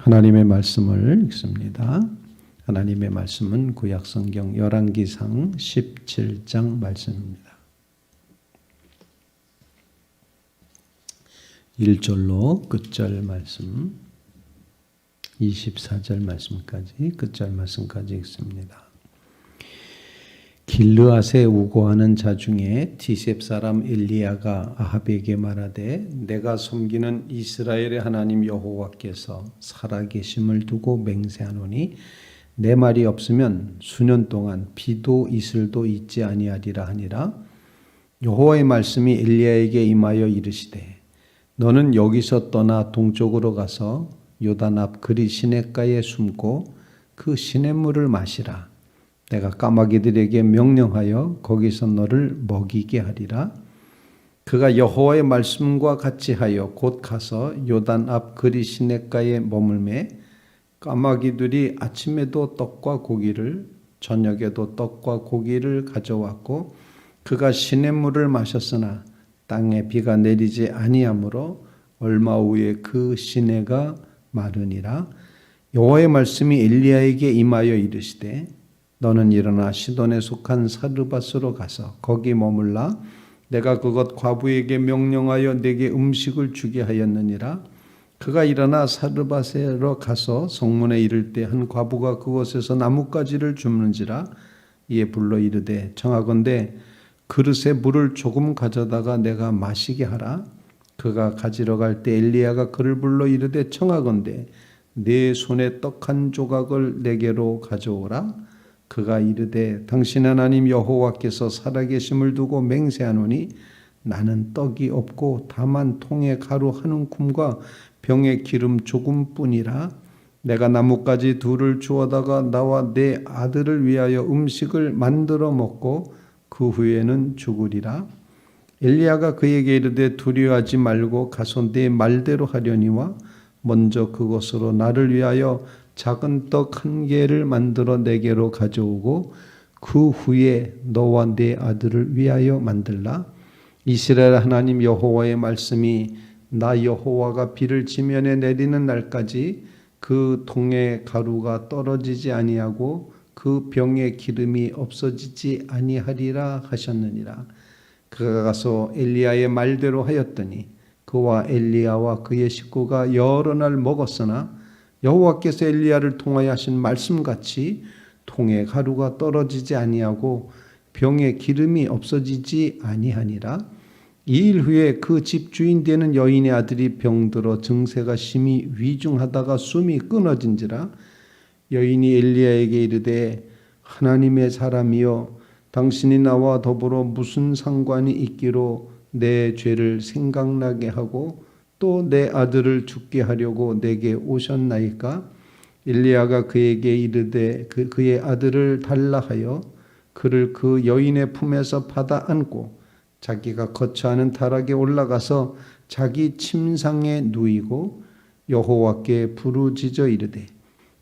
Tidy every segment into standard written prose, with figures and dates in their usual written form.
하나님의 말씀을 읽습니다. 하나님의 말씀은 구약성경 열왕기상 17장 말씀입니다. 1절로 끝절 말씀, 24절 말씀까지 끝절 말씀까지 읽습니다. 길르앗에 우고하는 자 중에 디셉 사람 엘리야가 아합에게 말하되 내가 섬기는 이스라엘의 하나님 여호와께서 살아계심을 두고 맹세하노니 내 말이 없으면 수년 동안 비도 이슬도 있지 아니하리라 하니라. 여호와의 말씀이 엘리야에게 임하여 이르시되 너는 여기서 떠나 동쪽으로 가서 요단 앞 그리 시냇가에 숨고 그 시냇물을 마시라. 내가 까마귀들에게 명령하여 거기서 너를 먹이게 하리라. 그가 여호와의 말씀과 같이 하여 곧 가서 요단 앞 그리 시냇가에 머물매 까마귀들이 아침에도 떡과 고기를 저녁에도 떡과 고기를 가져왔고 그가 시냇물을 마셨으나 땅에 비가 내리지 아니하므로 얼마 후에 그 시내가 마르니라. 여호와의 말씀이 엘리야에게 임하여 이르시되 너는 일어나 시돈에 속한 사르밧으로 가서 거기 머물라. 내가 그것 과부에게 명령하여 내게 음식을 주게 하였느니라. 그가 일어나 사르밧으로 가서 성문에 이를 때 한 과부가 그곳에서 나뭇가지를 줍는지라. 이에 불러 이르되 청하건대 그릇에 물을 조금 가져다가 내가 마시게 하라. 그가 가지러 갈 때 엘리야가 그를 불러 이르되 청하건대 내 손에 떡 한 조각을 내게로 가져오라. 그가 이르되 당신 하나님 여호와께서 살아계심을 두고 맹세하노니 나는 떡이 없고 다만 통에 가루 한 움큼과 병에 기름 조금뿐이라. 내가 나뭇가지 둘을 주워다가 나와 내 아들을 위하여 음식을 만들어 먹고 그 후에는 죽으리라. 엘리야가 그에게 이르되 두려워하지 말고 가서 내 말대로 하려니와 먼저 그것으로 나를 위하여 작은 떡 한 개를 만들어 내게로 가져오고 그 후에 너와 내 아들을 위하여 만들라. 이스라엘 하나님 여호와의 말씀이 나 여호와가 비를 지면에 내리는 날까지 그 통에 가루가 떨어지지 아니하고 그 병에 기름이 없어지지 아니하리라 하셨느니라. 그가 가서 엘리야의 말대로 하였더니 그와 엘리야와 그의 식구가 여러 날 먹었으나 여호와께서 엘리야를 통하여 하신 말씀같이 통에 가루가 떨어지지 아니하고 병에 기름이 없어지지 아니하니라. 2일 후에 그 집 주인 되는 여인의 아들이 병들어 증세가 심히 위중하다가 숨이 끊어진지라. 여인이 엘리야에게 이르되 하나님의 사람이여 당신이 나와 더불어 무슨 상관이 있기로 내 죄를 생각나게 하고 또 내 아들을 죽게 하려고 내게 오셨나이까? 엘리야가 그에게 이르되 그의 아들을 달라 하여 그를 그 여인의 품에서 받아 안고 자기가 거처하는 타락에 올라가서 자기 침상에 누이고 여호와께 부르짖어 이르되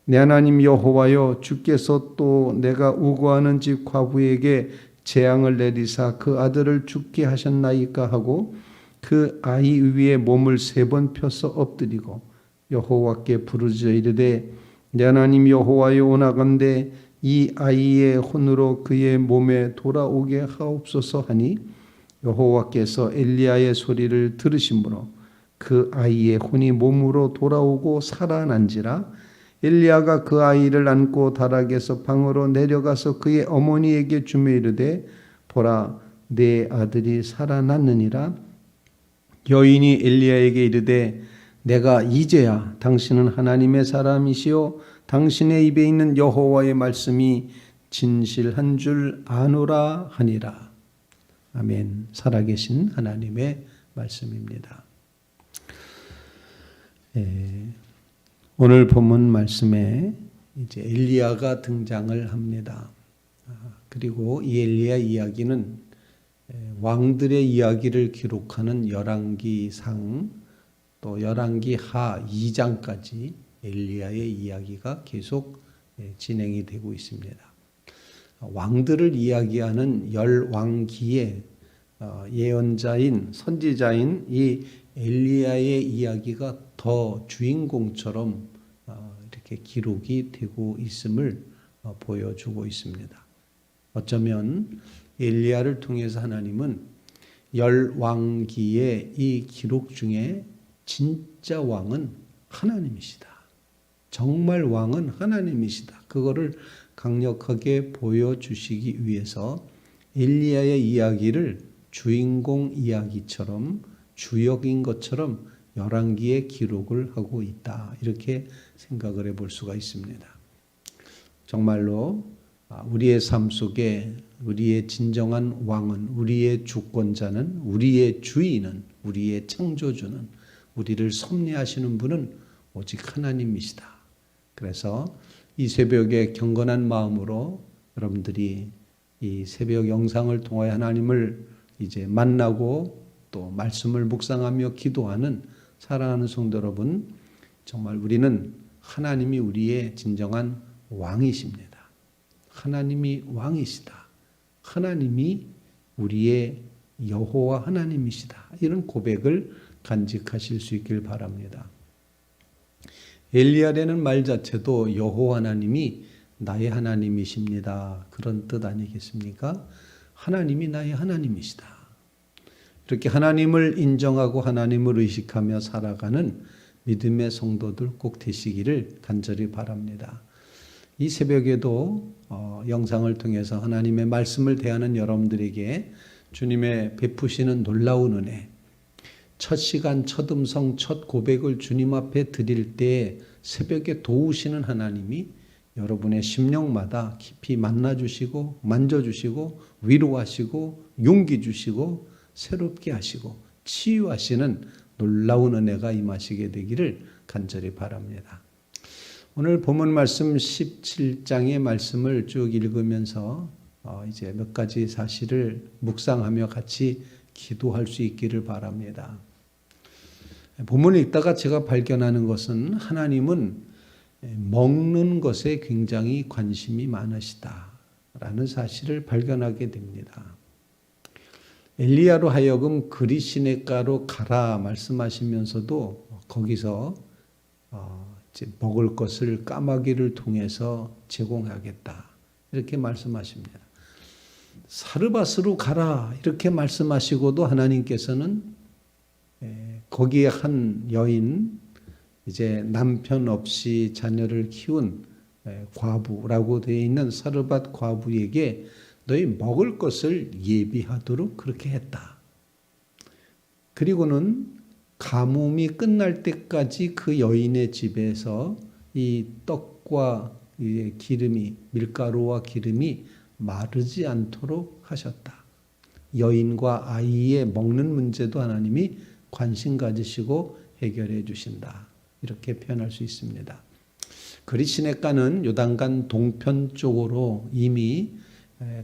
내 하나님 여호와여 주께서 또 내가 우고하는 집 과부에게 재앙을 내리사 그 아들을 죽게 하셨나이까 하고 그 아이 위에 몸을 3번 펴서 엎드리고 여호와께 부르짖어 이르되 내 하나님 여호와여 원하건대 이 아이의 혼으로 그의 몸에 돌아오게 하옵소서 하니 여호와께서 엘리야의 소리를 들으심으로 그 아이의 혼이 몸으로 돌아오고 살아난지라. 엘리야가 그 아이를 안고 다락에서 방으로 내려가서 그의 어머니에게 주며 이르되 보라 내 아들이 살아났느니라. 여인이 엘리야에게 이르되 내가 이제야 당신은 하나님의 사람이시요 당신의 입에 있는 여호와의 말씀이 진실한 줄 아노라 하니라. 아멘. 살아계신 하나님의 말씀입니다. 오늘 본문 말씀에 이제 엘리야가 등장을 합니다. 그리고 이 엘리야 이야기는 왕들의 이야기를 기록하는 열왕기상 또 열왕기하 2장까지 엘리야의 이야기가 계속 진행이 되고 있습니다. 왕들을 이야기하는 열왕기의 예언자인 선지자인 이 엘리야의 이야기가 더 주인공처럼 이렇게 기록이 되고 있음을 보여주고 있습니다. 어쩌면 엘리야를 통해서 하나님은 열왕기의 이 기록 중에 진짜 왕은 하나님이시다. 정말 왕은 하나님이시다. 그거를 강력하게 보여주시기 위해서 엘리야의 이야기를 주인공 이야기처럼 주역인 것처럼 열왕기에 기록을 하고 있다. 이렇게 생각을 해볼 수가 있습니다. 정말로 우리의 삶 속에 우리의 진정한 왕은, 우리의 주권자는, 우리의 주인은, 우리의 창조주는, 우리를 섭리하시는 분은 오직 하나님이시다. 그래서 이 새벽에 경건한 마음으로 여러분들이 이 새벽 영상을 통하여 하나님을 이제 만나고 또 말씀을 묵상하며 기도하는 사랑하는 성도 여러분, 정말 우리는 하나님이 우리의 진정한 왕이십니다. 하나님이 왕이시다. 하나님이 우리의 여호와 하나님이시다. 이런 고백을 간직하실 수 있길 바랍니다. 엘리야라는 말 자체도 여호와 하나님이 나의 하나님이십니다. 그런 뜻 아니겠습니까? 하나님이 나의 하나님이시다. 이렇게 하나님을 인정하고 하나님을 의식하며 살아가는 믿음의 성도들 꼭 되시기를 간절히 바랍니다. 이 새벽에도 영상을 통해서 하나님의 말씀을 대하는 여러분들에게 주님의 베푸시는 놀라운 은혜, 첫 시간, 첫 음성, 첫 고백을 주님 앞에 드릴 때 새벽에 도우시는 하나님이 여러분의 심령마다 깊이 만나주시고 만져주시고 위로하시고 용기 주시고 새롭게 하시고 치유하시는 놀라운 은혜가 임하시게 되기를 간절히 바랍니다. 오늘 본문 말씀 17장의 말씀을 쭉 읽으면서 이제 몇 가지 사실을 묵상하며 같이 기도할 수 있기를 바랍니다. 본문을 읽다가 제가 발견하는 것은 하나님은 먹는 것에 굉장히 관심이 많으시다라는 사실을 발견하게 됩니다. 엘리야로 하여금 그리 시냇가로 가라 말씀하시면서도 거기서 이제 먹을 것을 까마귀를 통해서 제공하겠다 이렇게 말씀하십니다. 사르밧으로 가라 이렇게 말씀하시고도 하나님께서는 거기에 한 여인, 이제 남편 없이 자녀를 키운 과부라고 되어 있는 사르밧 과부에게 너희 먹을 것을 예비하도록 그렇게 했다. 그리고는 가뭄이 끝날 때까지 그 여인의 집에서 이 떡과 기름이, 밀가루와 기름이 마르지 않도록 하셨다. 여인과 아이의 먹는 문제도 하나님이 관심 가지시고 해결해 주신다. 이렇게 표현할 수 있습니다. 그리 시냇가는 요단강 동편 쪽으로 이미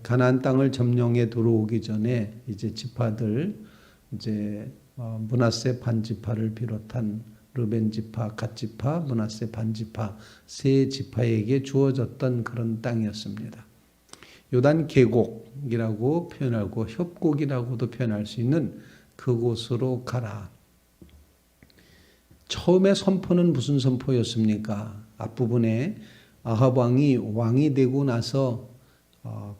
가나안 땅을 점령해 들어오기 전에 이제 지파들, 이제 므낫세 반지파를 비롯한 르벤 지파, 갓 지파, 므낫세 반지파 세 지파에게 주어졌던 그런 땅이었습니다. 요단 계곡이라고 표현하고 협곡이라고도 표현할 수 있는 그곳으로 가라. 처음에 선포는 무슨 선포였습니까? 앞부분에 아합 왕이 왕이 되고 나서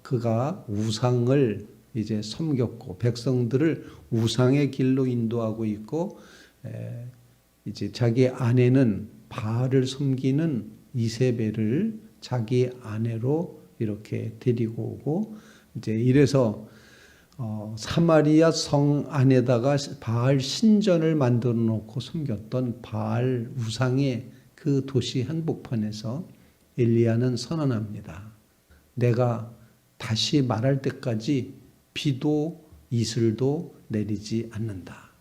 그가 우상을 이제 섬겼고 백성들을 우상의 길로 인도하고 있고 이제 자기 아내는 바알을 섬기는 이세벨을 자기 아내로 이렇게 데리고 오고 이제 이래서 사마리아 성 안에다가 바알 신전을 만들어 놓고 섬겼던 바알 우상의 그 도시 한복판에서 엘리야는 선언합니다. 내가 다시 말할 때까지 비도 이슬도 내리지 않는다.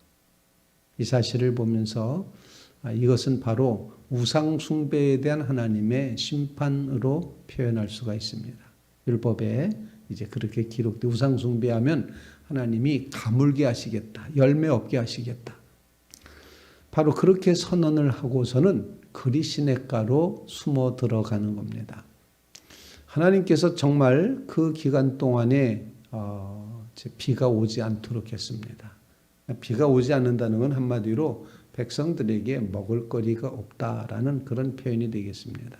이 사실을 보면서 이것은 바로 우상 숭배에 대한 하나님의 심판으로 표현할 수가 있습니다. 율법에 이제 그렇게 기록돼 우상 숭배하면 하나님이 가물게 하시겠다. 열매 없게 하시겠다. 바로 그렇게 선언을 하고서는 그리 시냇가로 숨어 들어가는 겁니다. 하나님께서 정말 그 기간 동안에 비가 오지 않도록 했습니다. 비가 오지 않는다는 건 한마디로 백성들에게 먹을거리가 없다라는 그런 표현이 되겠습니다.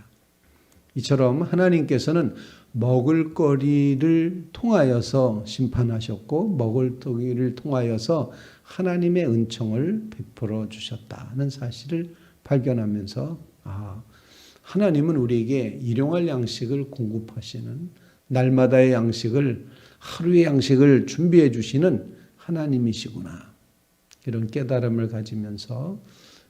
이처럼 하나님께서는 먹을거리를 통하여서 심판하셨고 먹을거리를 통하여서 하나님의 은총을 베풀어 주셨다는 사실을 발견하면서 하나님은 우리에게 일용할 양식을 공급하시는, 날마다의 양식을, 하루의 양식을 준비해 주시는 하나님이시구나, 이런 깨달음을 가지면서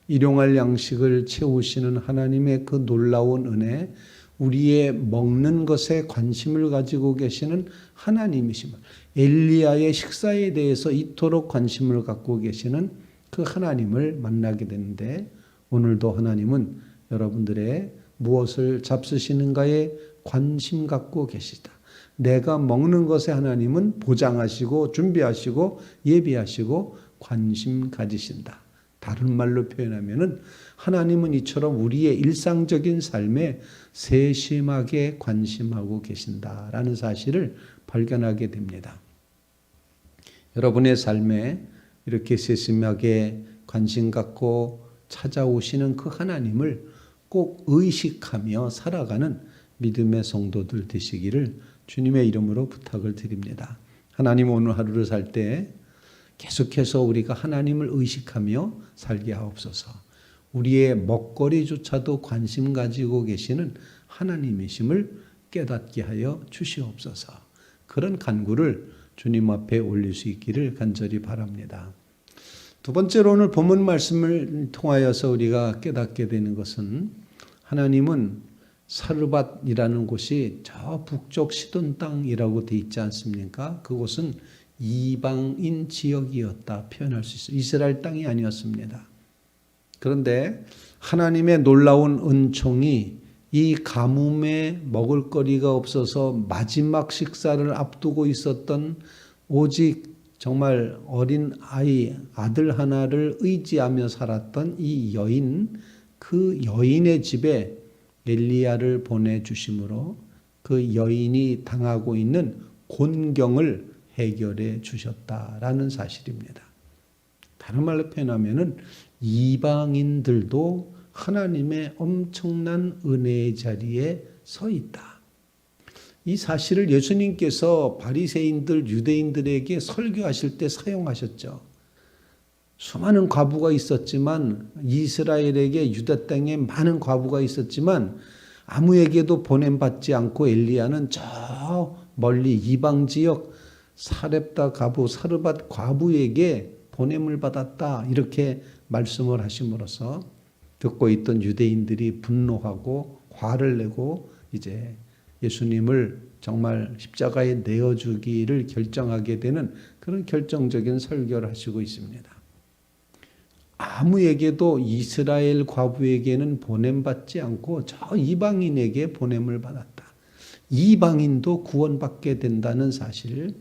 일용할 양식을 채우시는 하나님의 그 놀라운 은혜, 우리의 먹는 것에 관심을 가지고 계시는 하나님이심을, 엘리야의 식사에 대해서 이토록 관심을 갖고 계시는 그 하나님을 만나게 되는데, 오늘도 하나님은 여러분들의 무엇을 잡수시는가에 관심 갖고 계시다. 내가 먹는 것에 하나님은 보장하시고 준비하시고 예비하시고 관심 가지신다. 다른 말로 표현하면은 하나님은 이처럼 우리의 일상적인 삶에 세심하게 관심하고 계신다라는 사실을 발견하게 됩니다. 여러분의 삶에 이렇게 세심하게 관심 갖고 찾아오시는 그 하나님을 꼭 의식하며 살아가는 믿음의 성도들 되시기를 주님의 이름으로 부탁을 드립니다. 하나님, 오늘 하루를 살 때 계속해서 우리가 하나님을 의식하며 살게 하옵소서. 우리의 먹거리조차도 관심 가지고 계시는 하나님이심을 깨닫게 하여 주시옵소서. 그런 간구를 주님 앞에 올릴 수 있기를 간절히 바랍니다. 두 번째로 오늘 본문 말씀을 통하여서 우리가 깨닫게 되는 것은, 하나님은 사르밧이라는 곳이 저 북쪽 시돈 땅이라고 되어 있지 않습니까? 그곳은 이방인 지역이었다 표현할 수 있어요. 이스라엘 땅이 아니었습니다. 그런데 하나님의 놀라운 은총이 이 가뭄에 먹을거리가 없어서 마지막 식사를 앞두고 있었던, 오직 정말 어린 아이, 아들 하나를 의지하며 살았던 이 여인, 그 여인의 집에 엘리야를 보내주심으로 그 여인이 당하고 있는 곤경을 해결해 주셨다라는 사실입니다. 다른 말로 표현하면은 이방인들도 하나님의 엄청난 은혜의 자리에 서 있다. 이 사실을 예수님께서 바리새인들, 유대인들에게 설교하실 때 사용하셨죠. 수많은 과부가 있었지만, 이스라엘에게 유다 땅에 많은 과부가 있었지만 아무에게도 보냄받지 않고 엘리야는 저 멀리 이방 지역 사렙다 과부, 사르밧 과부에게 보냄을 받았다, 이렇게 말씀을 하심으로써 듣고 있던 유대인들이 분노하고 화를 내고 이제 예수님을 정말 십자가에 내어주기를 결정하게 되는 그런 결정적인 설교를 하시고 있습니다. 아무에게도 이스라엘 과부에게는 보냄받지 않고 저 이방인에게 보냄을 받았다. 이방인도 구원받게 된다는 사실,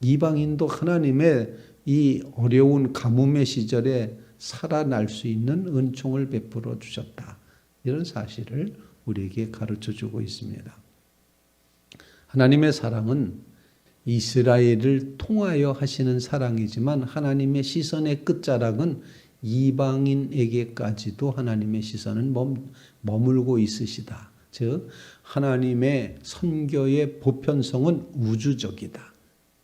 이방인도 하나님의 이 어려운 가뭄의 시절에 살아날 수 있는 은총을 베풀어 주셨다. 이런 사실을 우리에게 가르쳐 주고 있습니다. 하나님의 사랑은 이스라엘을 통하여 하시는 사랑이지만 하나님의 시선의 끝자락은 이방인에게까지도 하나님의 시선은 머물고 있으시다. 즉 하나님의 선교의 보편성은 우주적이다.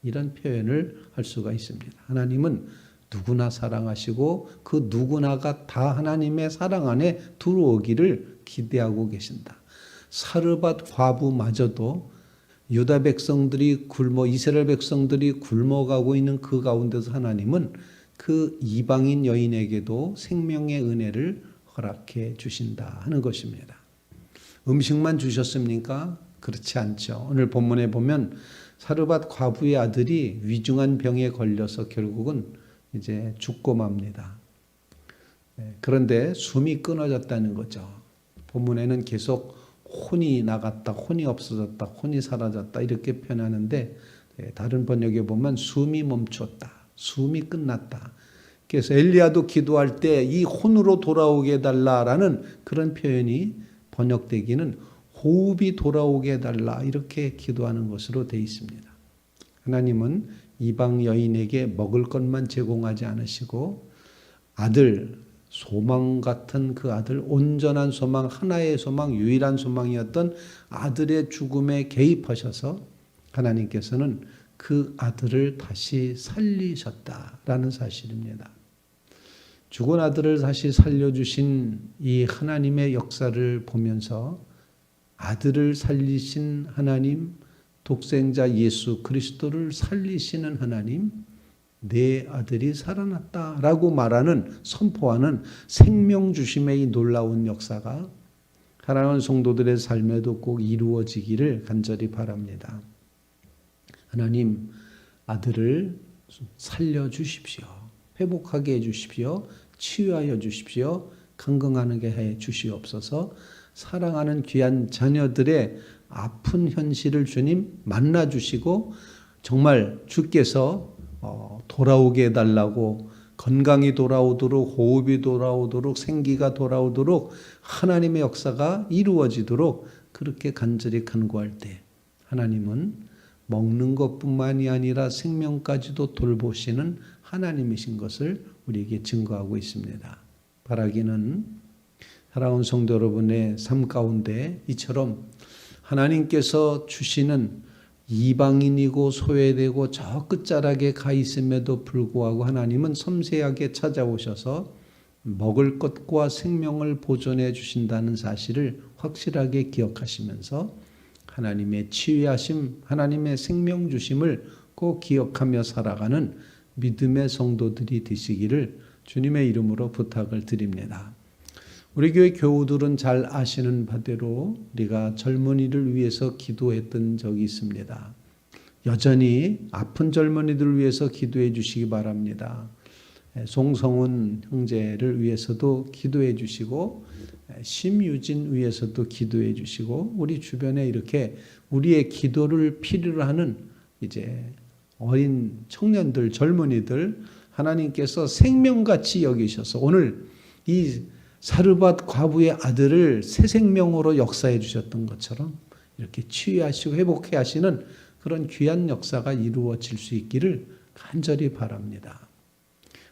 이런 표현을 할 수가 있습니다. 하나님은 누구나 사랑하시고 그 누구나가 다 하나님의 사랑 안에 들어오기를 기대하고 계신다. 사르밧 과부마저도 유다 백성들이 이스라엘 백성들이 굶어가고 있는 그 가운데서 하나님은 그 이방인 여인에게도 생명의 은혜를 허락해 주신다 하는 것입니다. 음식만 주셨습니까? 그렇지 않죠. 오늘 본문에 보면 사르밧 과부의 아들이 위중한 병에 걸려서 결국은 이제 죽고 맙니다. 그런데 숨이 끊어졌다는 거죠. 본문에는 계속 혼이 나갔다, 혼이 없어졌다, 혼이 사라졌다 이렇게 표현하는데, 다른 번역에 보면 숨이 멈췄다, 숨이 끝났다. 그래서 엘리야도 기도할 때 이 혼으로 돌아오게 해달라라는 그런 표현이 번역되기는 호흡이 돌아오게 해달라, 이렇게 기도하는 것으로 되어 있습니다. 하나님은 이방 여인에게 먹을 것만 제공하지 않으시고 아들, 소망 같은 그 아들, 온전한 소망, 하나의 소망, 유일한 소망이었던 아들의 죽음에 개입하셔서 하나님께서는 그 아들을 다시 살리셨다라는 사실입니다. 죽은 아들을 다시 살려주신 이 하나님의 역사를 보면서 아들을 살리신 하나님, 독생자 예수 그리스도를 살리시는 하나님, 내 아들이 살아났다라고 말하는, 선포하는 생명 주심의 이 놀라운 역사가 사랑하는 성도들의 삶에도 꼭 이루어지기를 간절히 바랍니다. 하나님, 아들을 살려주십시오. 회복하게 해주십시오. 치유하여 주십시오. 건강하게 해 주시옵소서. 사랑하는 귀한 자녀들의 아픈 현실을 주님 만나주시고 정말 주께서 돌아오게 해달라고, 건강이 돌아오도록, 호흡이 돌아오도록, 생기가 돌아오도록, 하나님의 역사가 이루어지도록 그렇게 간절히 간구할 때 하나님은 먹는 것뿐만이 아니라 생명까지도 돌보시는 하나님이신 것을 우리에게 증거하고 있습니다. 바라기는 사랑하는 성도 여러분의 삶 가운데 이처럼 하나님께서 주시는 이방인이고 소외되고 저 끝자락에 가 있음에도 불구하고 하나님은 섬세하게 찾아오셔서 먹을 것과 생명을 보존해 주신다는 사실을 확실하게 기억하시면서 하나님의 치유하심, 하나님의 생명 주심을 꼭 기억하며 살아가는 믿음의 성도들이 되시기를 주님의 이름으로 부탁을 드립니다. 우리 교회 교우들은 잘 아시는 바대로 우리가 젊은이를 위해서 기도했던 적이 있습니다. 여전히 아픈 젊은이들을 위해서 기도해 주시기 바랍니다. 송성훈 형제를 위해서도 기도해 주시고 심유진 위해서도 기도해 주시고 우리 주변에 이렇게 우리의 기도를 필요로 하는 이제 어린 청년들, 젊은이들 하나님께서 생명같이 여기셔서 오늘 이 사르밧 과부의 아들을 새 생명으로 역사해 주셨던 것처럼 이렇게 치유하시고 회복해 하시는 그런 귀한 역사가 이루어질 수 있기를 간절히 바랍니다.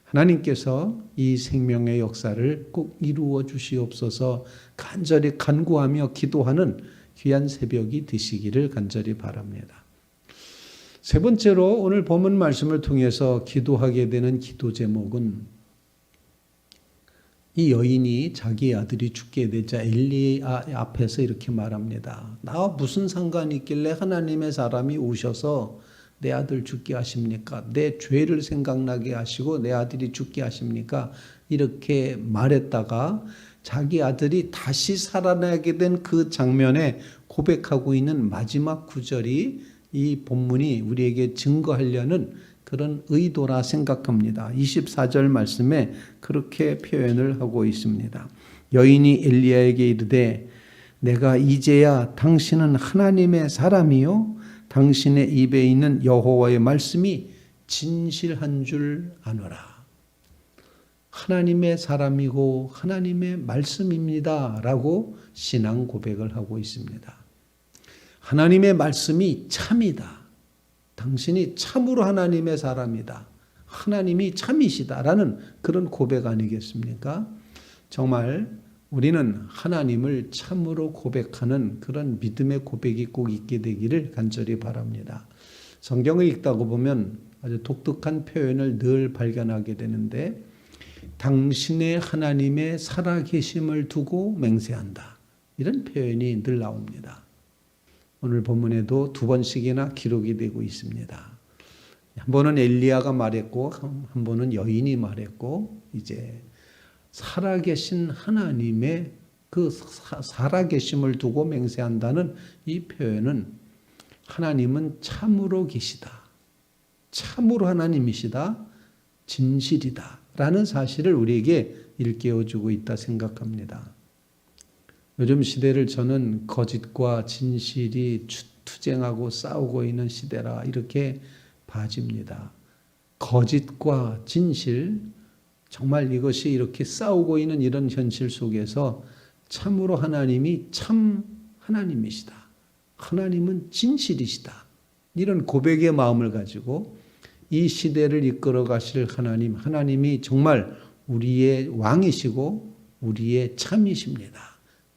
하나님께서 이 생명의 역사를 꼭 이루어 주시옵소서 간절히 간구하며 기도하는 귀한 새벽이 되시기를 간절히 바랍니다. 세 번째로 오늘 본문 말씀을 통해서 기도하게 되는 기도 제목은 이 여인이 자기 아들이 죽게 되자 엘리야 앞에서 이렇게 말합니다. 나와 무슨 상관이 있길래 하나님의 사람이 오셔서 내 아들 죽게 하십니까? 내 죄를 생각나게 하시고 내 아들이 죽게 하십니까? 이렇게 말했다가 자기 아들이 다시 살아나게 된 그 장면에 고백하고 있는 마지막 구절이 이 본문이 우리에게 증거하려는 그런 의도라 생각합니다. 24절 말씀에 그렇게 표현을 하고 있습니다. 여인이 엘리야에게 이르되 내가 이제야 당신은 하나님의 사람이요 당신의 입에 있는 여호와의 말씀이 진실한 줄 아노라. 하나님의 사람이고 하나님의 말씀입니다 라고 신앙 고백을 하고 있습니다. 하나님의 말씀이 참이다. 당신이 참으로 하나님의 사람이다. 하나님이 참이시다라는 그런 고백 아니겠습니까? 정말 우리는 하나님을 참으로 고백하는 그런 믿음의 고백이 꼭 있게 되기를 간절히 바랍니다. 성경을 읽다가 보면 아주 독특한 표현을 늘 발견하게 되는데 당신의 하나님의 살아계심을 두고 맹세한다. 이런 표현이 늘 나옵니다. 오늘 본문에도 두 번씩이나 기록이 되고 있습니다. 한 번은 엘리야가 말했고 한 번은 여인이 말했고 이제 살아계신 하나님의 그 살아계심을 두고 맹세한다는 이 표현은 하나님은 참으로 계시다. 참으로 하나님이시다. 진실이다. 라는 사실을 우리에게 일깨워주고 있다 생각합니다. 요즘 시대를 저는 거짓과 진실이 투쟁하고 싸우고 있는 시대라 이렇게 봐집니다. 거짓과 진실, 정말 이것이 이렇게 싸우고 있는 이런 현실 속에서 참으로 하나님이 참 하나님이시다. 하나님은 진실이시다. 이런 고백의 마음을 가지고 이 시대를 이끌어 가실 하나님, 하나님이 정말 우리의 왕이시고 우리의 참이십니다.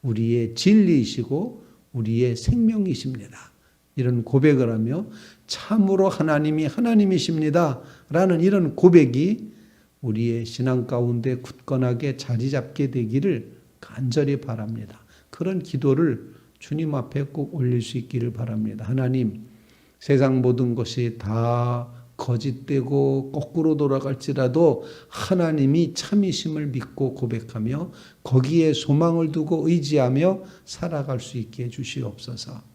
우리의 진리이시고 우리의 생명이십니다. 이런 고백을 하며 참으로 하나님이 하나님이십니다. 라는 이런 고백이 우리의 신앙 가운데 굳건하게 자리 잡게 되기를 간절히 바랍니다. 그런 기도를 주님 앞에 꼭 올릴 수 있기를 바랍니다. 하나님, 세상 모든 것이 다 거짓되고 거꾸로 돌아갈지라도 하나님이 참이심을 믿고 고백하며 거기에 소망을 두고 의지하며 살아갈 수 있게 해주시옵소서.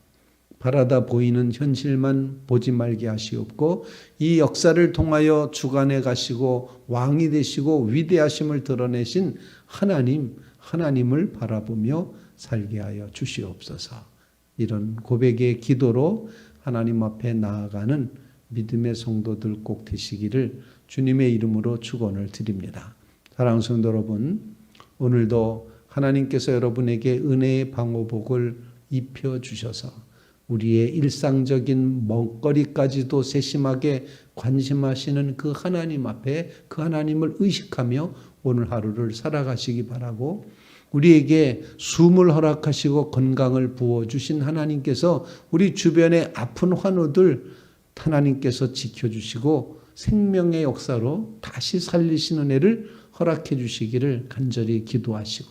바라다 보이는 현실만 보지 말게 하시옵고 이 역사를 통하여 주관해 가시고 왕이 되시고 위대하심을 드러내신 하나님을 바라보며 살게 하여 주시옵소서. 이런 고백의 기도로 하나님 앞에 나아가는 믿음의 성도들 꼭 되시기를 주님의 이름으로 축원을 드립니다. 사랑하는 성도 여러분, 오늘도 하나님께서 여러분에게 은혜의 방호복을 입혀주셔서 우리의 일상적인 먹거리까지도 세심하게 관심하시는 그 하나님 앞에 그 하나님을 의식하며 오늘 하루를 살아가시기 바라고, 우리에게 숨을 허락하시고 건강을 부어주신 하나님께서 우리 주변의 아픈 환우들 하나님께서 지켜주시고 생명의 역사로 다시 살리시는 은혜를 허락해 주시기를 간절히 기도하시고,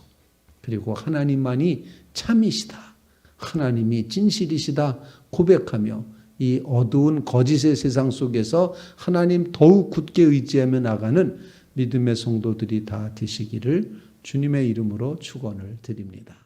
그리고 하나님만이 참이시다, 하나님이 진실이시다 고백하며 이 어두운 거짓의 세상 속에서 하나님 더욱 굳게 의지하며 나가는 믿음의 성도들이 다 되시기를 주님의 이름으로 축원을 드립니다.